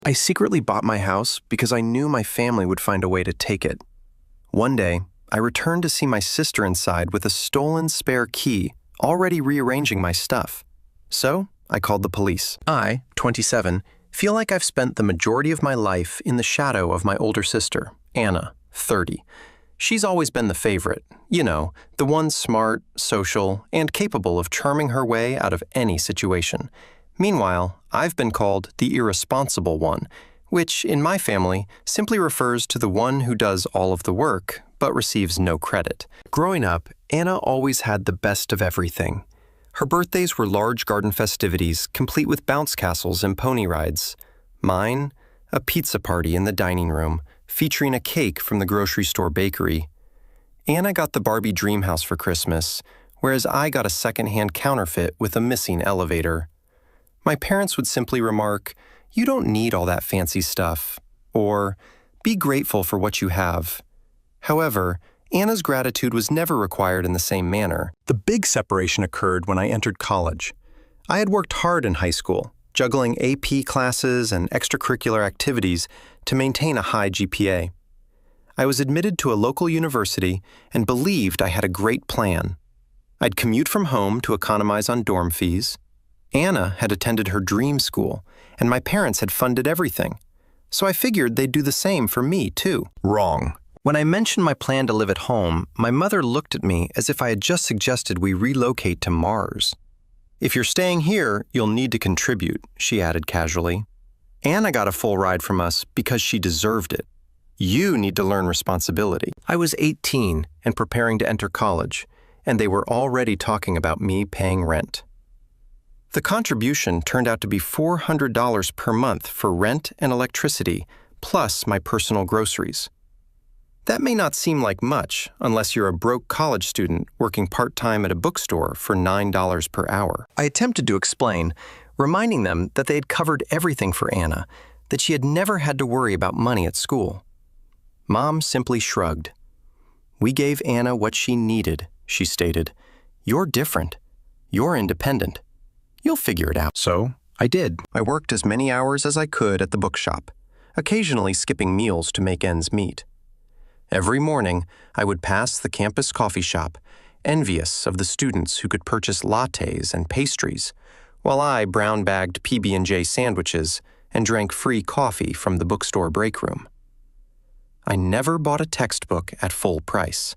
I secretly bought my house because I knew my family would find a way to take it. One day, I returned to see my sister inside with a stolen spare key, already rearranging my stuff. So, I called the police. I, 27, feel like I've spent the majority of my life in the shadow of my older sister, Anna, 30. She's always been the favorite, you know, the one smart, social, and capable of charming her way out of any situation. Meanwhile, I've been called the irresponsible one, which, in my family, simply refers to the one who does all of the work, but receives no credit. Growing up, Anna always had the best of everything. Her birthdays were large garden festivities, complete with bounce castles and pony rides. Mine, a pizza party in the dining room, featuring a cake from the grocery store bakery. Anna got the Barbie dream house for Christmas, whereas I got a second-hand counterfeit with a missing elevator. My parents would simply remark, "You don't need all that fancy stuff," or "Be grateful for what you have." However, Anna's gratitude was never required in the same manner. The big separation occurred when I entered college. I had worked hard in high school, juggling AP classes and extracurricular activities to maintain a high GPA. I was admitted to a local university and believed I had a great plan. I'd commute from home to economize on dorm fees. Anna had attended her dream school, and my parents had funded everything. So I figured they'd do the same for me, too. Wrong. When I mentioned my plan to live at home, my mother looked at me as if I had just suggested we relocate to Mars. "If you're staying here, you'll need to contribute," she added casually. "Anna got a full ride from us because she deserved it. You need to learn responsibility." I was 18 and preparing to enter college, and they were already talking about me paying rent. The contribution turned out to be $400 per month for rent and electricity, plus my personal groceries. That may not seem like much unless you're a broke college student working part-time at a bookstore for $9 per hour. I attempted to explain, reminding them that they had covered everything for Anna, that she had never had to worry about money at school. Mom simply shrugged. "We gave Anna what she needed," she stated. "You're different. You're independent. You'll figure it out." So, I did. I worked as many hours as I could at the bookshop, occasionally skipping meals to make ends meet. Every morning, I would pass the campus coffee shop, envious of the students who could purchase lattes and pastries, while I brown-bagged PB&J sandwiches and drank free coffee from the bookstore break room. I never bought a textbook at full price.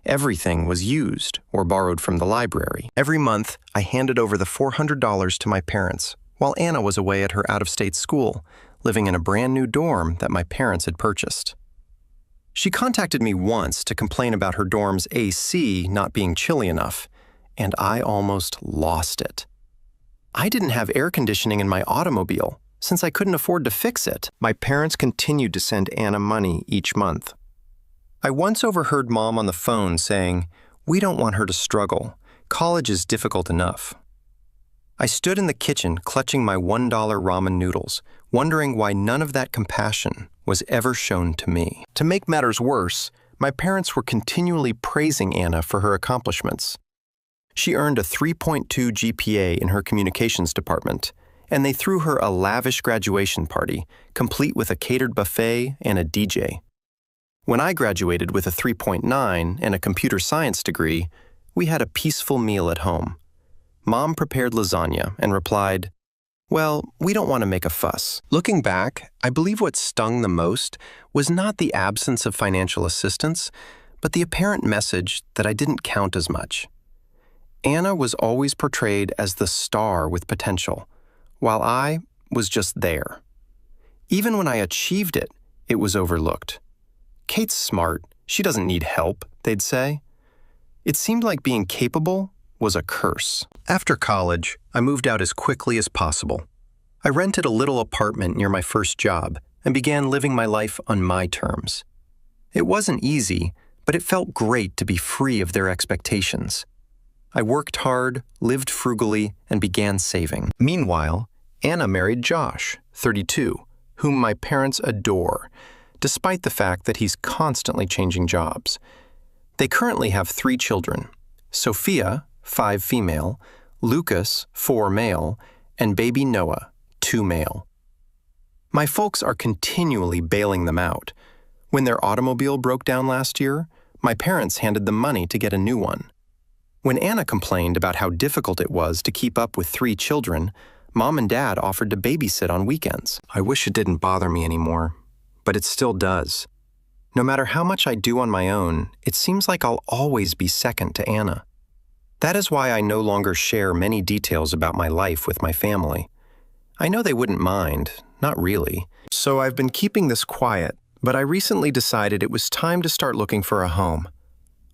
Everything was used or borrowed from the library. Every month, I handed over the $400 to my parents, while Anna was away at her out-of-state school, living in a brand-new dorm that my parents had purchased. She contacted me once to complain about her dorm's AC not being chilly enough, and I almost lost it. I didn't have air conditioning in my automobile, since I couldn't afford to fix it. My parents continued to send Anna money each month. I once overheard Mom on the phone saying, "We don't want her to struggle. College is difficult enough." I stood in the kitchen clutching my $1 ramen noodles, wondering why none of that compassion was ever shown to me. To make matters worse, my parents were continually praising Anna for her accomplishments. She earned a 3.2 GPA in her communications department, and they threw her a lavish graduation party, complete with a catered buffet and a DJ. When I graduated with a 3.9 and a computer science degree, we had a peaceful meal at home. Mom prepared lasagna and replied, "Well, we don't want to make a fuss." Looking back, I believe what stung the most was not the absence of financial assistance, but the apparent message that I didn't count as much. Anna was always portrayed as the star with potential, while I was just there. Even when I achieved it, it was overlooked. "Kate's smart. She doesn't need help," they'd say. It seemed like being capable was a curse. After college, I moved out as quickly as possible. I rented a little apartment near my first job and began living my life on my terms. It wasn't easy, but it felt great to be free of their expectations. I worked hard, lived frugally, and began saving. Meanwhile, Anna married Josh, 32, whom my parents adore, despite the fact that he's constantly changing jobs. They currently have 3 children: Sophia, 5 female, Lucas, 4 male, and baby Noah, 2 male. My folks are continually bailing them out. When their automobile broke down last year, my parents handed them money to get a new one. When Anna complained about how difficult it was to keep up with 3 children, Mom and Dad offered to babysit on weekends. I wish it didn't bother me anymore, but it still does. No matter how much I do on my own, it seems like I'll always be second to Anna. That is why I no longer share many details about my life with my family. I know they wouldn't mind, not really. So I've been keeping this quiet, but I recently decided it was time to start looking for a home.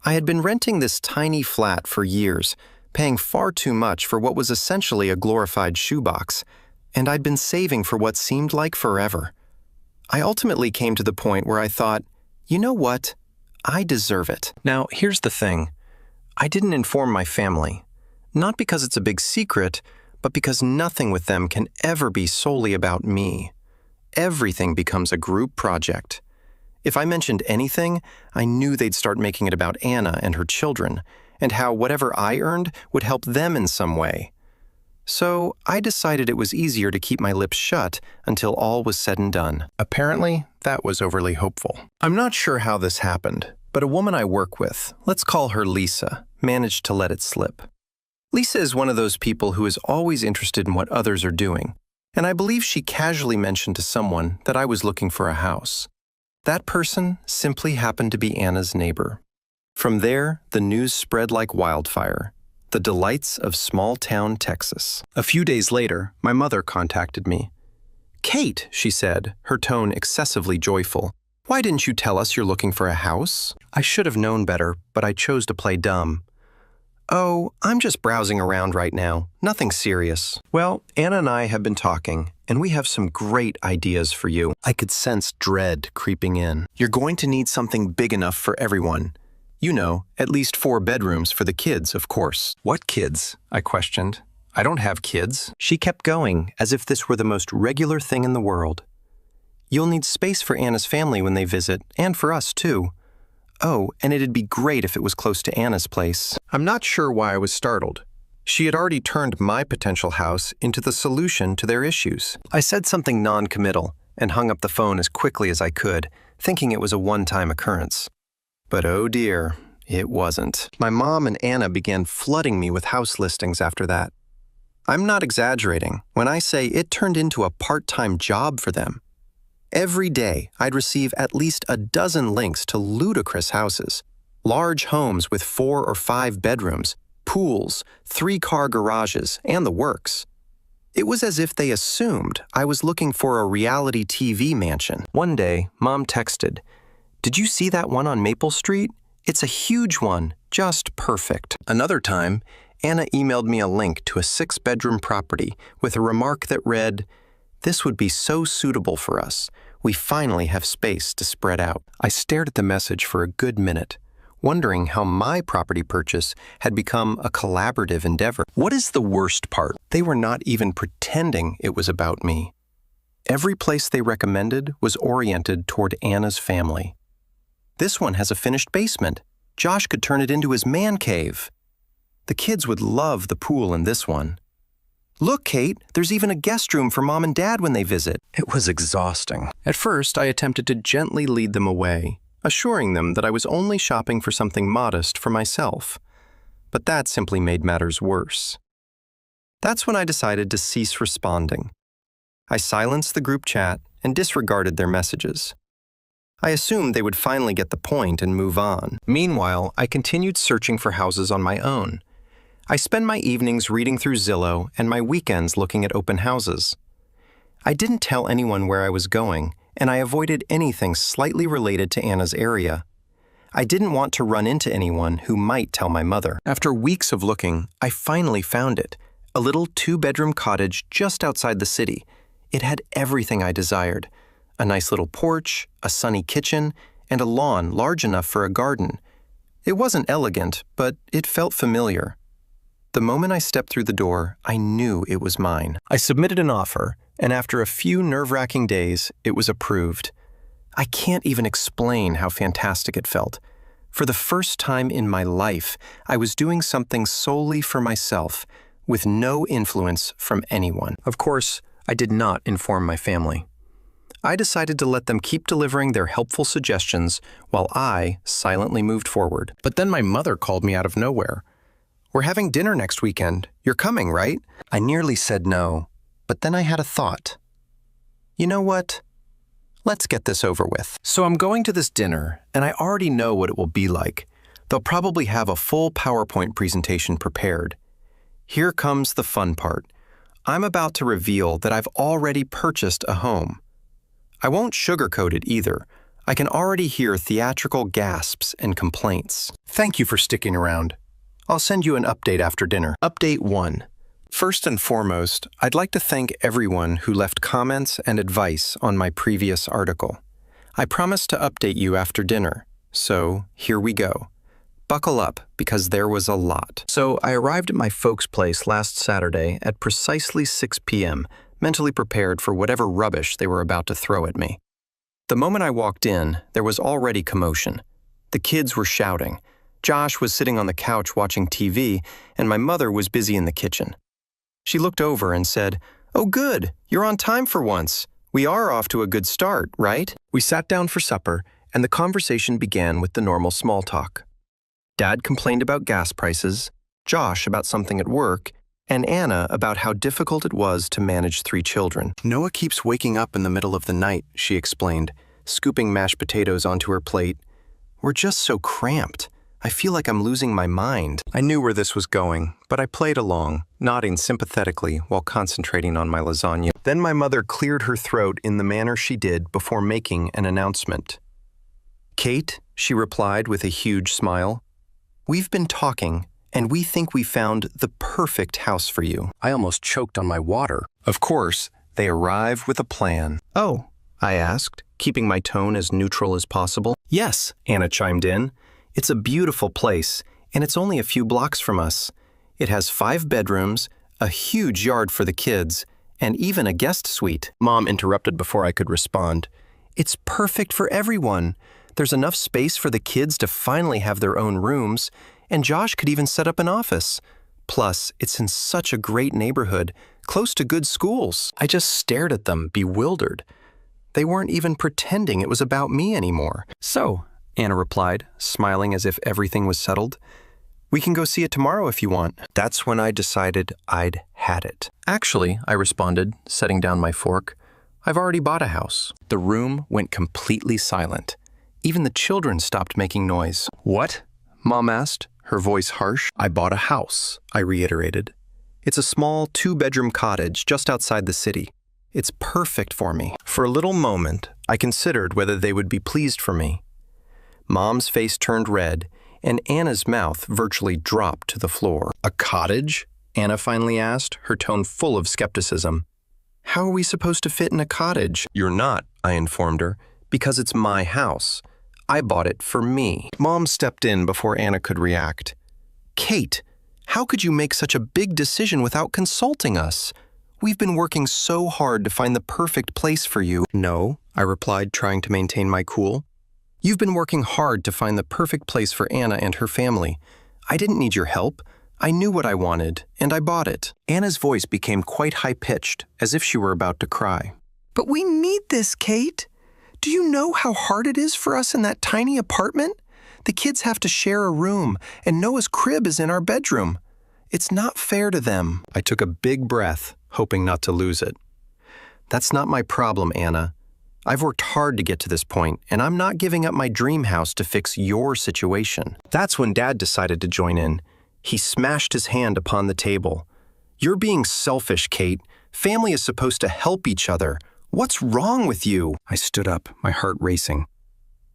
I had been renting this tiny flat for years, paying far too much for what was essentially a glorified shoebox, and I'd been saving for what seemed like forever. I ultimately came to the point where I thought, you know what? I deserve it. Now, here's the thing. I didn't inform my family, not because it's a big secret, but because nothing with them can ever be solely about me. Everything becomes a group project. If I mentioned anything, I knew they'd start making it about Anna and her children, and how whatever I earned would help them in some way. So I decided it was easier to keep my lips shut until all was said and done. Apparently, that was overly hopeful. I'm not sure how this happened, but a woman I work with, let's call her Lisa, managed to let it slip. Lisa is one of those people who is always interested in what others are doing, and I believe she casually mentioned to someone that I was looking for a house. That person simply happened to be Anna's neighbor. From there, the news spread like wildfire. The delights of small-town Texas. A few days later, my mother contacted me. "Kate," she said, her tone excessively joyful, "why didn't you tell us you're looking for a house?" I should have known better, but I chose to play dumb. "Oh, I'm just browsing around right now. Nothing serious." Well, Anna and I have been talking, and we have some great ideas for you. I could sense dread creeping in. You're going to need something big enough for everyone. You know, at least 4 bedrooms for the kids, of course. What kids? I questioned. I don't have kids. She kept going, as if this were the most regular thing in the world. You'll need space for Anna's family when they visit, and for us, too. Oh, and it'd be great if it was close to Anna's place. I'm not sure why I was startled. She had already turned my potential house into the solution to their issues. I said something non-committal and hung up the phone as quickly as I could, thinking it was a one-time occurrence. But oh dear, it wasn't. My mom and Anna began flooding me with house listings after that. I'm not exaggerating when I say it turned into a part-time job for them. Every day, I'd receive at least a dozen links to ludicrous houses, large homes with 4 or 5 bedrooms, pools, 3-car garages, and the works. It was as if they assumed I was looking for a reality TV mansion. One day, Mom texted, "Did you see that one on Maple Street? It's a huge one, just perfect." Another time, Anna emailed me a link to a 6-bedroom property with a remark that read, "This would be so suitable for us. We finally have space to spread out." I stared at the message for a good minute, wondering how my property purchase had become a collaborative endeavor. What is the worst part? They were not even pretending it was about me. Every place they recommended was oriented toward Anna's family. "This one has a finished basement. Josh could turn it into his man cave. The kids would love the pool in this one. Look, Kate, there's even a guest room for Mom and Dad when they visit." It was exhausting. At first, I attempted to gently lead them away, assuring them that I was only shopping for something modest for myself. But that simply made matters worse. That's when I decided to cease responding. I silenced the group chat and disregarded their messages. I assumed they would finally get the point and move on. Meanwhile, I continued searching for houses on my own. I spend my evenings reading through Zillow and my weekends looking at open houses. I didn't tell anyone where I was going, and I avoided anything slightly related to Anna's area. I didn't want to run into anyone who might tell my mother. After weeks of looking, I finally found it, a little 2-bedroom cottage just outside the city. It had everything I desired: a nice little porch, a sunny kitchen, and a lawn large enough for a garden. It wasn't elegant, but it felt familiar. The moment I stepped through the door, I knew it was mine. I submitted an offer, and after a few nerve-wracking days, it was approved. I can't even explain how fantastic it felt. For the first time in my life, I was doing something solely for myself, with no influence from anyone. Of course, I did not inform my family. I decided to let them keep delivering their helpful suggestions while I silently moved forward. But then my mother called me out of nowhere. "We're having dinner next weekend. You're coming, right?" I nearly said no, but then I had a thought. You know what? Let's get this over with. So I'm going to this dinner, and I already know what it will be like. They'll probably have a full PowerPoint presentation prepared. Here comes the fun part. I'm about to reveal that I've already purchased a home. I won't sugarcoat it either. I can already hear theatrical gasps and complaints. Thank you for sticking around. I'll send you an update after dinner. Update 1. First and foremost, I'd like to thank everyone who left comments and advice on my previous article. I promised to update you after dinner, so here we go. Buckle up, because there was a lot. So I arrived at my folks' place last Saturday at precisely 6 p.m., mentally prepared for whatever rubbish they were about to throw at me. The moment I walked in, there was already commotion. The kids were shouting. Josh was sitting on the couch watching TV, and my mother was busy in the kitchen. She looked over and said, "Oh good, you're on time for once. We are off to a good start, right?" We sat down for supper, and the conversation began with the normal small talk. Dad complained about gas prices, Josh about something at work, and Anna about how difficult it was to manage 3 children. "Noah keeps waking up in the middle of the night," she explained, scooping mashed potatoes onto her plate. "We're just so cramped. I feel like I'm losing my mind." I knew where this was going, but I played along, nodding sympathetically while concentrating on my lasagna. Then my mother cleared her throat in the manner she did before making an announcement. "Kate," she replied with a huge smile, "we've been talking, and we think we found the perfect house for you." I almost choked on my water. Of course, they arrived with a plan. "Oh," I asked, keeping my tone as neutral as possible. "Yes," Anna chimed in. "It's a beautiful place, and it's only a few blocks from us. It has 5 bedrooms, a huge yard for the kids, and even a guest suite." Mom interrupted before I could respond. "It's perfect for everyone. There's enough space for the kids to finally have their own rooms, and Josh could even set up an office. Plus, it's in such a great neighborhood, close to good schools." I just stared at them, bewildered. They weren't even pretending it was about me anymore. "So," Anna replied, smiling as if everything was settled, "we can go see it tomorrow if you want." That's when I decided I'd had it. "Actually," I responded, setting down my fork, "I've already bought a house." The room went completely silent. Even the children stopped making noise. "What?" Mom asked, her voice harsh. "I bought a house," I reiterated. "It's a small 2-bedroom cottage just outside the city. It's perfect for me." For a little moment, I considered whether they would be pleased for me. Mom's face turned red, and Anna's mouth virtually dropped to the floor. "A cottage?" Anna finally asked, her tone full of skepticism. "How are we supposed to fit in a cottage?" "You're not," I informed her, "because it's my house. I bought it for me." Mom stepped in before Anna could react. "Kate, how could you make such a big decision without consulting us? We've been working so hard to find the perfect place for you." "No," I replied, trying to maintain my cool. "You've been working hard to find the perfect place for Anna and her family. I didn't need your help. I knew what I wanted, and I bought it." Anna's voice became quite high-pitched, as if she were about to cry. "But we need this, Kate. Do you know how hard it is for us in that tiny apartment? The kids have to share a room, and Noah's crib is in our bedroom. It's not fair to them." I took a big breath, hoping not to lose it. "That's not my problem, Anna. I've worked hard to get to this point, and I'm not giving up my dream house to fix your situation." That's when Dad decided to join in. He smashed his hand upon the table. "You're being selfish, Kate. Family is supposed to help each other. What's wrong with you?" I stood up, my heart racing.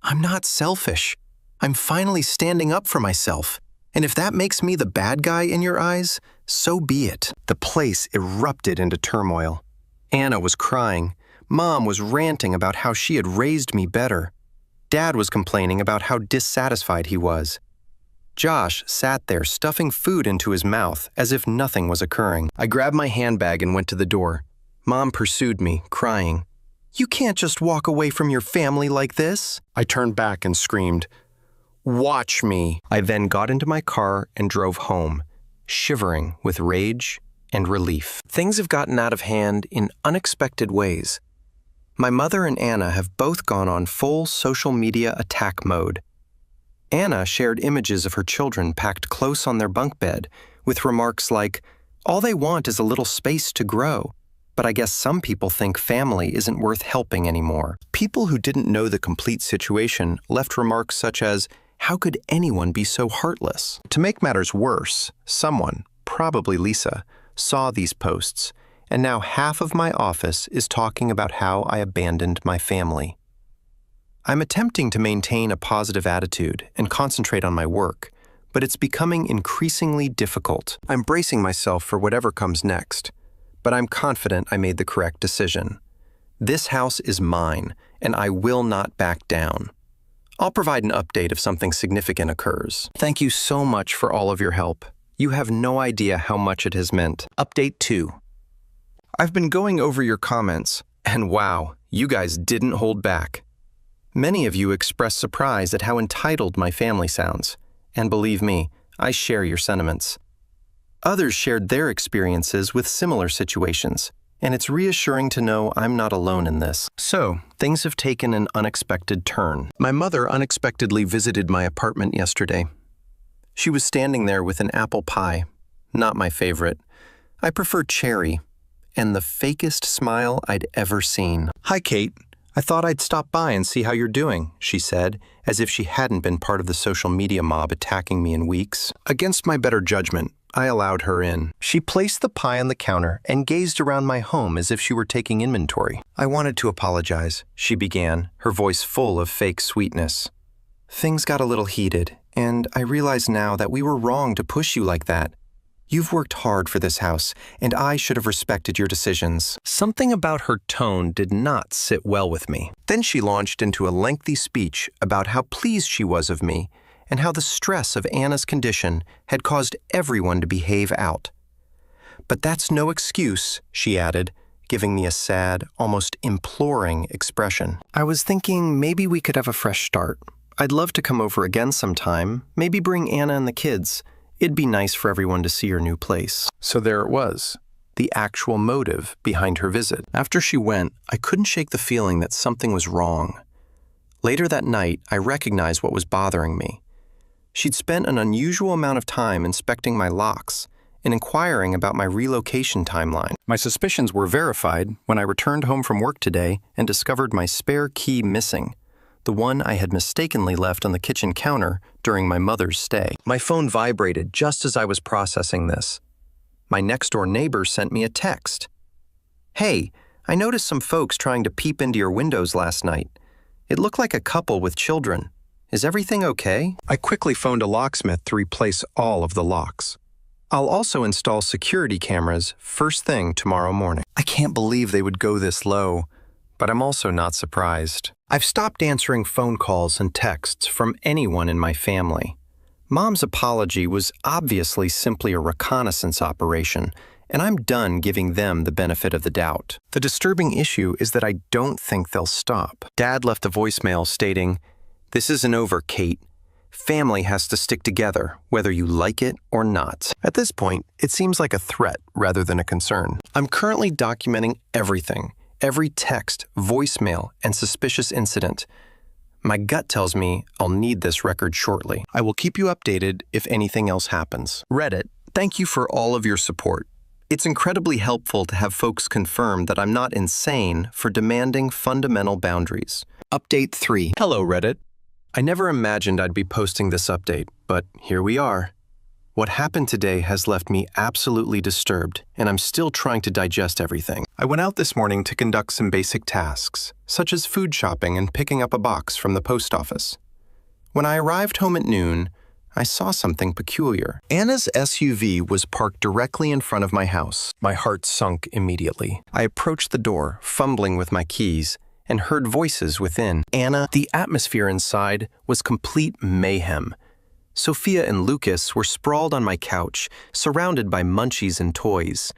"I'm not selfish. I'm finally standing up for myself. And if that makes me the bad guy in your eyes, so be it." The place erupted into turmoil. Anna was crying. Mom was ranting about how she had raised me better. Dad was complaining about how dissatisfied he was. Josh sat there stuffing food into his mouth as if nothing was occurring. I grabbed my handbag and went to the door. Mom pursued me, crying, "You can't just walk away from your family like this." I turned back and screamed, "Watch me." I then got into my car and drove home, shivering with rage and relief. Things have gotten out of hand in unexpected ways. My mother and Anna have both gone on full social media attack mode. Anna shared images of her children packed close on their bunk bed with remarks like, "All they want is a little space to grow. But I guess some people think family isn't worth helping anymore." People who didn't know the complete situation left remarks such as, "How could anyone be so heartless?" To make matters worse, someone, probably Lisa, saw these posts, and now half of my office is talking about how I abandoned my family. I'm attempting to maintain a positive attitude and concentrate on my work, but it's becoming increasingly difficult. I'm bracing myself for whatever comes next, but I'm confident I made the correct decision. This house is mine, and I will not back down. I'll provide an update if something significant occurs. Thank you so much for all of your help. You have no idea how much it has meant. Update 2. I've been going over your comments, and wow, you guys didn't hold back. Many of you expressed surprise at how entitled my family sounds, and believe me, I share your sentiments. Others shared their experiences with similar situations, and it's reassuring to know I'm not alone in this. So, things have taken an unexpected turn. My mother unexpectedly visited my apartment yesterday. She was standing there with an apple pie, not my favorite. I prefer cherry, and the fakest smile I'd ever seen. "Hi, Kate. I thought I'd stop by and see how you're doing," she said, as if she hadn't been part of the social media mob attacking me in weeks. Against my better judgment, I allowed her in. She placed the pie on the counter and gazed around my home as if she were taking inventory. "I wanted to apologize," she began, her voice full of fake sweetness. "Things got a little heated, and I realize now that we were wrong to push you like that. You've worked hard for this house, and I should have respected your decisions." Something about her tone did not sit well with me. Then she launched into a lengthy speech about how pleased she was of me and how the stress of Anna's condition had caused everyone to behave out. "But that's no excuse," she added, giving me a sad, almost imploring expression. "I was thinking maybe we could have a fresh start. I'd love to come over again sometime, maybe bring Anna and the kids. It'd be nice for everyone to see your new place." So there it was, the actual motive behind her visit. After she went, I couldn't shake the feeling that something was wrong. Later that night, I recognized what was bothering me. She'd spent an unusual amount of time inspecting my locks and inquiring about my relocation timeline. My suspicions were verified when I returned home from work today and discovered my spare key missing, the one I had mistakenly left on the kitchen counter during my mother's stay. My phone vibrated just as I was processing this. My next-door neighbor sent me a text. "Hey, I noticed some folks trying to peep into your windows last night. It looked like a couple with children. Is everything okay?" I quickly phoned a locksmith to replace all of the locks. I'll also install security cameras first thing tomorrow morning. I can't believe they would go this low, but I'm also not surprised. I've stopped answering phone calls and texts from anyone in my family. Mom's apology was obviously simply a reconnaissance operation, and I'm done giving them the benefit of the doubt. The disturbing issue is that I don't think they'll stop. Dad left a voicemail stating, "This isn't over, Kate. Family has to stick together, whether you like it or not." At this point, it seems like a threat rather than a concern. I'm currently documenting everything. Every text, voicemail, and suspicious incident. My gut tells me I'll need this record shortly. I will keep you updated if anything else happens. Reddit, thank you for all of your support. It's incredibly helpful to have folks confirm that I'm not insane for demanding fundamental boundaries. Update 3. Hello, Reddit. I never imagined I'd be posting this update, but here we are. What happened today has left me absolutely disturbed, and I'm still trying to digest everything. I went out this morning to conduct some basic tasks, such as food shopping and picking up a box from the post office. When I arrived home at noon, I saw something peculiar. Anna's SUV was parked directly in front of my house. My heart sunk immediately. I approached the door, fumbling with my keys, and heard voices within. The atmosphere inside was complete mayhem. Sophia and Lucas were sprawled on my couch, surrounded by munchies and toys.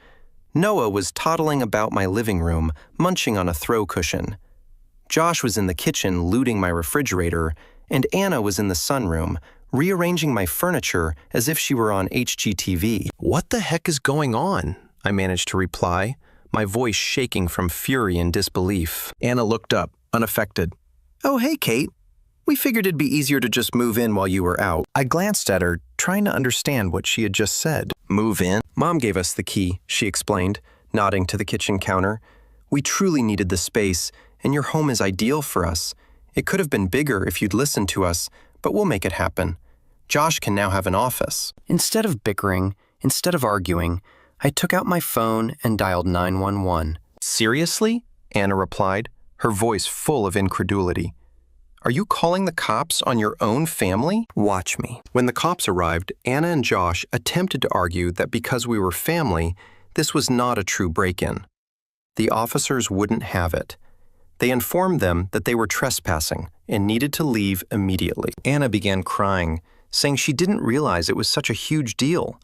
Noah was toddling about my living room, munching on a throw cushion. Josh was in the kitchen looting my refrigerator, and Anna was in the sunroom, rearranging my furniture as if she were on HGTV. "What the heck is going on?" I managed to reply, my voice shaking from fury and disbelief. Anna looked up, unaffected. "Oh, hey, Kate. We figured it'd be easier to just move in while you were out." I glanced at her, trying to understand what she had just said. "Move in?" "Mom gave us the key," she explained, nodding to the kitchen counter. "We truly needed the space, and your home is ideal for us. It could have been bigger if you'd listened to us, but we'll make it happen. Josh can now have an office." Instead of bickering, instead of arguing, I took out my phone and dialed 911. "Seriously?" Anna replied, her voice full of incredulity. "Are you calling the cops on your own family?" "Watch me." When the cops arrived, Anna and Josh attempted to argue that because we were family, this was not a true break-in. The officers wouldn't have it. They informed them that they were trespassing and needed to leave immediately. Anna began crying, saying she didn't realize it was such a huge deal.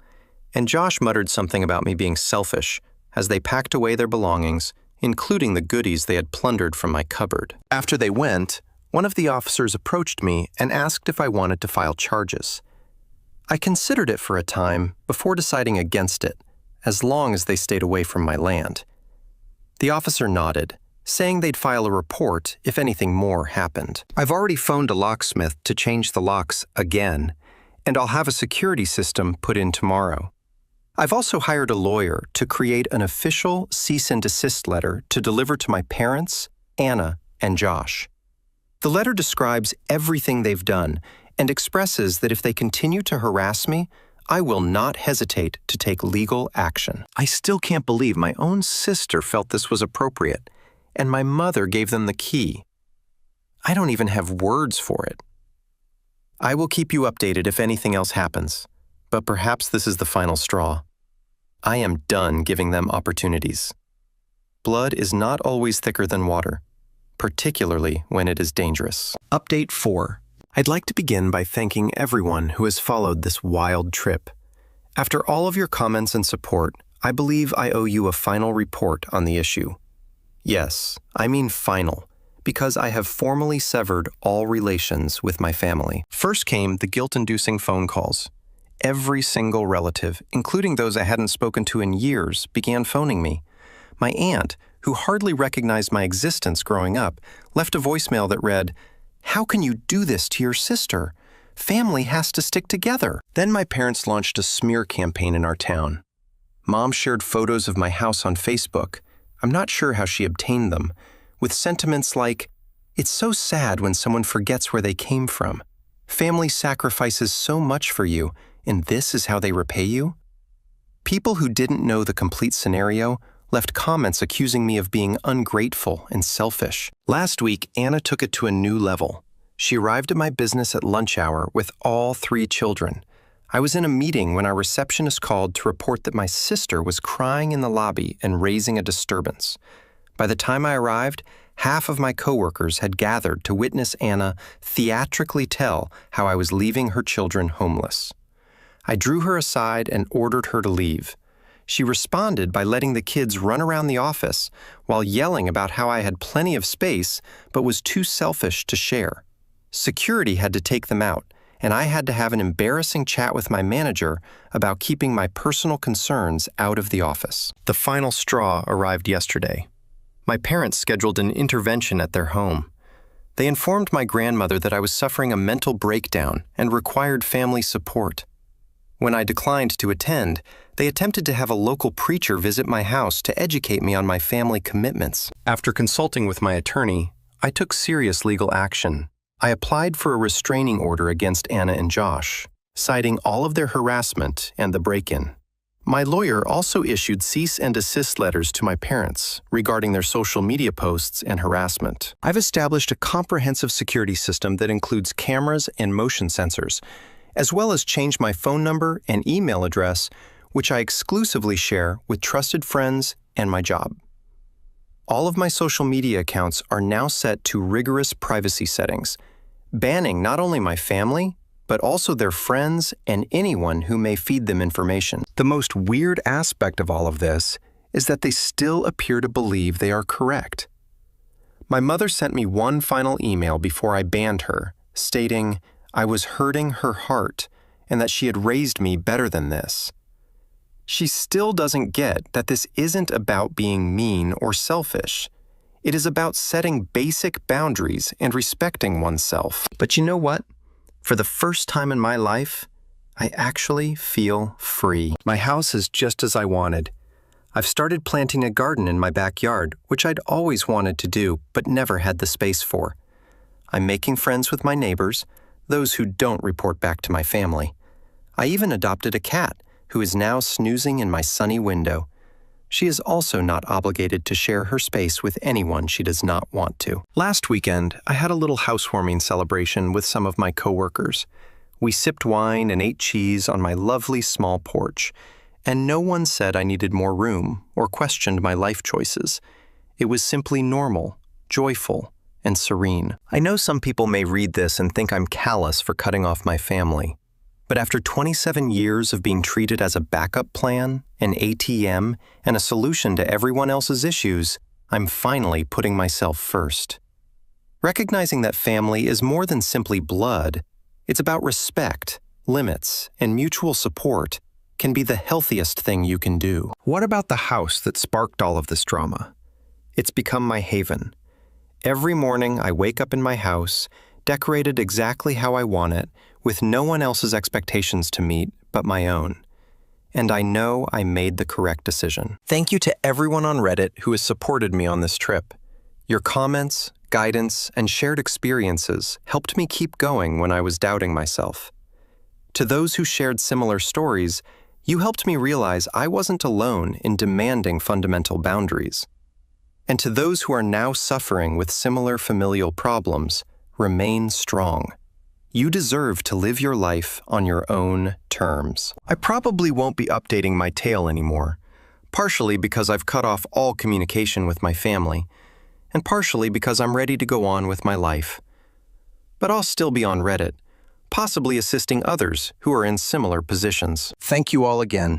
And Josh muttered something about me being selfish as they packed away their belongings, including the goodies they had plundered from my cupboard. After they went, one of the officers approached me and asked if I wanted to file charges. I considered it for a time before deciding against it, as long as they stayed away from my land. The officer nodded, saying they'd file a report if anything more happened. I've already phoned a locksmith to change the locks again, and I'll have a security system put in tomorrow. I've also hired a lawyer to create an official cease and desist letter to deliver to my parents, Anna, and Josh. The letter describes everything they've done and expresses that if they continue to harass me, I will not hesitate to take legal action. I still can't believe my own sister felt this was appropriate, and my mother gave them the key. I don't even have words for it. I will keep you updated if anything else happens, but perhaps this is the final straw. I am done giving them opportunities. Blood is not always thicker than water, particularly when it is dangerous. Update 4. I'd like to begin by thanking everyone who has followed this wild trip. After all of your comments and support, I believe I owe you a final report on the issue. Yes, I mean final, because I have formally severed all relations with my family. First came the guilt-inducing phone calls. Every single relative, including those I hadn't spoken to in years, began phoning me. My aunt, who hardly recognized my existence growing up, left a voicemail that read, "How can you do this to your sister? Family has to stick together." Then my parents launched a smear campaign in our town. Mom shared photos of my house on Facebook. I'm not sure how she obtained them, with sentiments like, "It's so sad when someone forgets where they came from. Family sacrifices so much for you, and this is how they repay you?" People who didn't know the complete scenario left comments accusing me of being ungrateful and selfish. Last week, Anna took it to a new level. She arrived at my business at lunch hour with all 3 children. I was in a meeting when our receptionist called to report that my sister was crying in the lobby and raising a disturbance. By the time I arrived, half of my coworkers had gathered to witness Anna theatrically tell how I was leaving her children homeless. I drew her aside and ordered her to leave. She responded by letting the kids run around the office while yelling about how I had plenty of space but was too selfish to share. Security had to take them out, and I had to have an embarrassing chat with my manager about keeping my personal concerns out of the office. The final straw arrived yesterday. My parents scheduled an intervention at their home. They informed my grandmother that I was suffering a mental breakdown and required family support. When I declined to attend, they attempted to have a local preacher visit my house to educate me on my family commitments. After consulting with my attorney, I took serious legal action. I applied for a restraining order against Anna and Josh, citing all of their harassment and the break-in. My lawyer also issued cease and desist letters to my parents regarding their social media posts and harassment. I've established a comprehensive security system that includes cameras and motion sensors, as well as changed my phone number and email address, which I exclusively share with trusted friends and my job. All of my social media accounts are now set to rigorous privacy settings, banning not only my family, but also their friends and anyone who may feed them information. The most weird aspect of all of this is that they still appear to believe they are correct. My mother sent me one final email before I banned her, stating I was hurting her heart and that she had raised me better than this. She still doesn't get that this isn't about being mean or selfish. It is about setting basic boundaries and respecting oneself. But you know what? For the first time in my life, I actually feel free. My house is just as I wanted. I've started planting a garden in my backyard, which I'd always wanted to do but never had the space for. I'm making friends with my neighbors, those who don't report back to my family. I even adopted a cat who is now snoozing in my sunny window. She is also not obligated to share her space with anyone she does not want to. Last weekend, I had a little housewarming celebration with some of my coworkers. We sipped wine and ate cheese on my lovely small porch, and no one said I needed more room or questioned my life choices. It was simply normal, joyful, and serene. I know some people may read this and think I'm callous for cutting off my family. But after 27 years of being treated as a backup plan, an ATM, and a solution to everyone else's issues, I'm finally putting myself first. Recognizing that family is more than simply blood, it's about respect, limits, and mutual support, can be the healthiest thing you can do. What about the house that sparked all of this drama? It's become my haven. Every morning I wake up in my house, decorated exactly how I want it, with no one else's expectations to meet but my own. And I know I made the correct decision. Thank you to everyone on Reddit who has supported me on this trip. Your comments, guidance, and shared experiences helped me keep going when I was doubting myself. To those who shared similar stories, you helped me realize I wasn't alone in demanding fundamental boundaries. And to those who are now suffering with similar familial problems, remain strong. You deserve to live your life on your own terms. I probably won't be updating my tale anymore, partially because I've cut off all communication with my family, and partially because I'm ready to go on with my life. But I'll still be on Reddit, possibly assisting others who are in similar positions. Thank you all again.